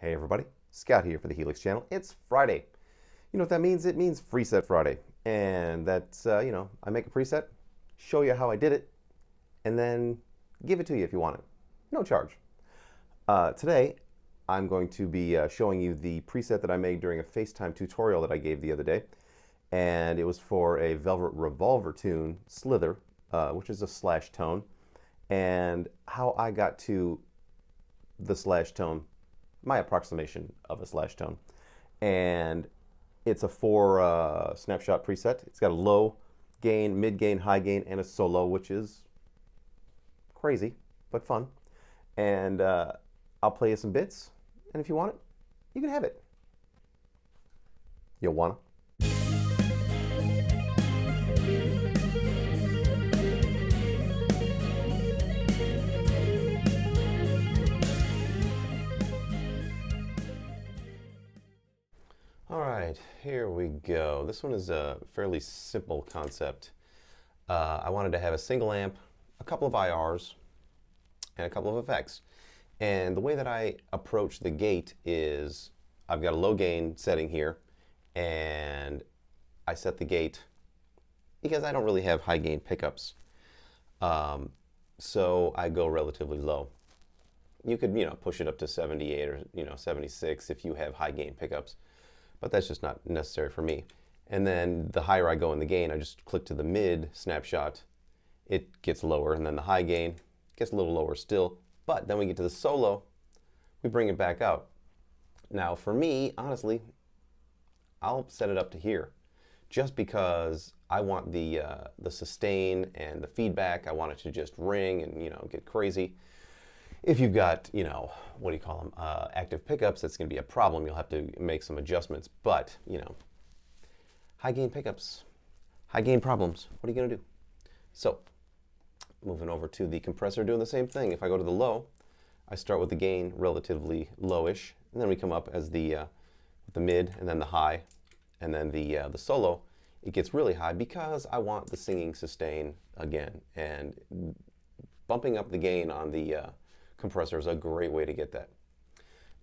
Hey everybody, Scott here for the Helix channel. It's Friday. You know what that means? It means Freeset Friday. And that's, I make a preset, show you how I did it, and then give it to you if you want it. No charge. Today, I'm going to be showing you the preset that I made during a FaceTime tutorial that I gave the other day. And it was for a Velvet Revolver tune, Slither, which is a slash tone. And how I got to the slash tone, my approximation of a slash tone. And it's a 4 snapshot preset. It's got a low gain, mid gain, high gain, and a solo, which is crazy, but fun. And I'll play you some bits, and if you want it, you can have it. You wanna? All right, here we go. This one is a fairly simple concept. I wanted to have a single amp, a couple of IRs, and a couple of effects. And the way that I approach the gate is I've got a low gain setting here, and I set the gate because I don't really have high gain pickups. So I go relatively low. You could, push it up to 78 or, 76 if you have high gain pickups. But that's just not necessary for me. And then the higher I go in the gain, I just click to the mid snapshot, it gets lower, and then the high gain gets a little lower still. But then we get to the solo, we bring it back out. Now for me, honestly, I'll set it up to here, just because I want the sustain and the feedback. I want it to just ring and get crazy. If you've got, what do you call them, active pickups, that's going to be a problem. You'll have to make some adjustments. But, high gain pickups, high gain problems. What are you going to do? So, moving over to the compressor, doing the same thing. If I go to the low, I start with the gain relatively lowish, and then we come up as the mid, and then the high, and then the solo. It gets really high because I want the singing sustain again, and bumping up the gain on the compressor is a great way to get that.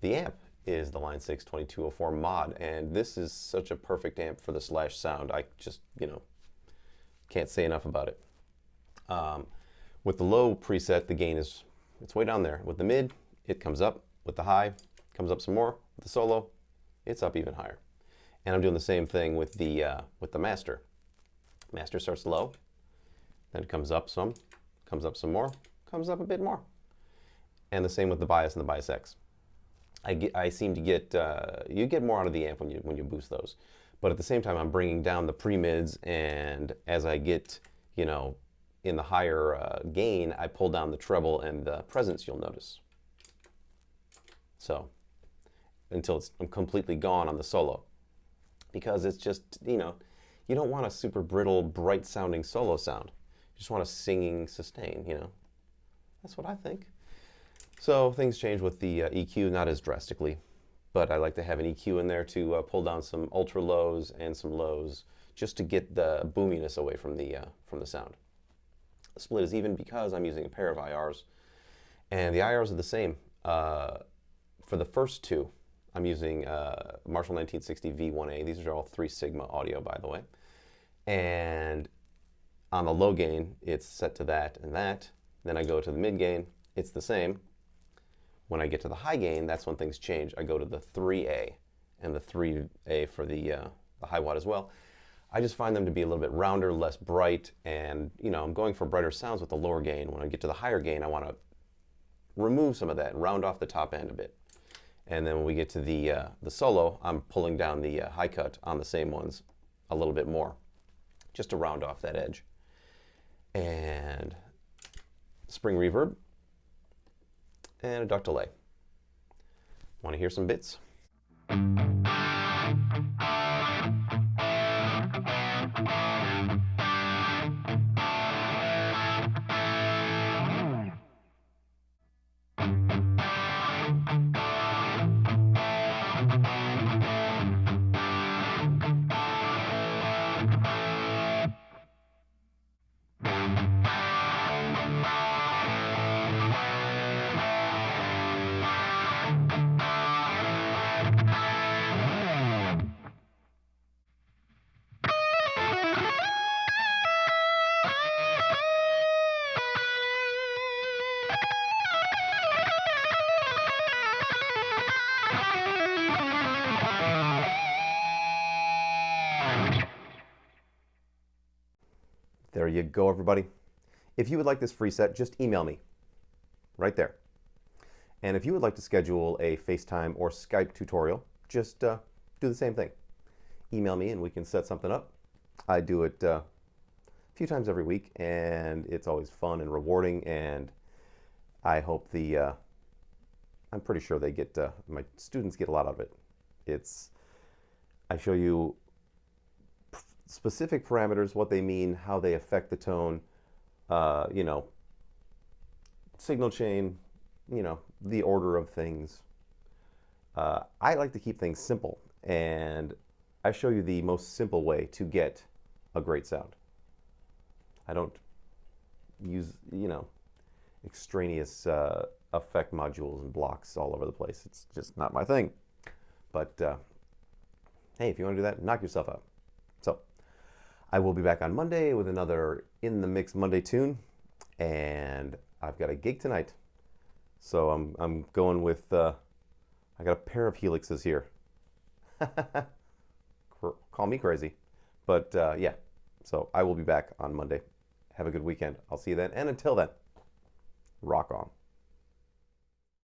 The amp is the Line 6 2204 mod, and this is such a perfect amp for the slash sound. I just, can't say enough about it. With the low preset, the gain it's way down there. With the mid, it comes up. With the high, it comes up some more. With the solo, it's up even higher. And I'm doing the same thing with the master. Master starts low, then it comes up some more, comes up a bit more. And the same with the bias and the bias X. I seem to get, you get more out of the amp when you boost those. But at the same time, I'm bringing down the pre-mids, and as I get, in the higher gain, I pull down the treble and the presence, you'll notice. So, until I'm completely gone on the solo. Because it's just, you don't want a super brittle, bright sounding solo sound. You just want a singing sustain, That's what I think. So things change with the EQ, not as drastically, but I like to have an EQ in there to pull down some ultra lows and some lows, just to get the boominess away from the sound. The split is even because I'm using a pair of IRs, and the IRs are the same. For the first two, I'm using Marshall 1960 V1A. These are all 3 Sigma audio, by the way. And on the low gain, it's set to that and that. Then I go to the mid gain, it's the same. When I get to the high gain, that's when things change. I go to the 3A and the 3A for the high watt as well. I just find them to be a little bit rounder, less bright, and I'm going for brighter sounds with the lower gain. When I get to the higher gain, I want to remove some of that, round off the top end a bit. And then when we get to the solo, I'm pulling down the high cut on the same ones a little bit more, just to round off that edge. And spring reverb, and a duct delay. Want to hear some bits? There you go, everybody. If you would like this Freeset, just email me right there. And if you would like to schedule a FaceTime or Skype tutorial, just do the same thing. Email me and we can set something up. I do it a few times every week, and it's always fun and rewarding, and I hope I'm pretty sure they get, my students get a lot out of it. I show you specific parameters, what they mean, how they affect the tone, you know, signal chain, you know, the order of things. I like to keep things simple, and I show you the most simple way to get a great sound. I don't use, you know, extraneous effect modules and blocks all over the place. It's just not my thing. But hey, if you want to do that, knock yourself out. So I will be back on Monday with another In the Mix Monday tune, and I've got a gig tonight. So I'm going with I got a pair of Helixes here. Call me crazy, but yeah. So I will be back on Monday. Have a good weekend. I'll see you then, and until then, rock on.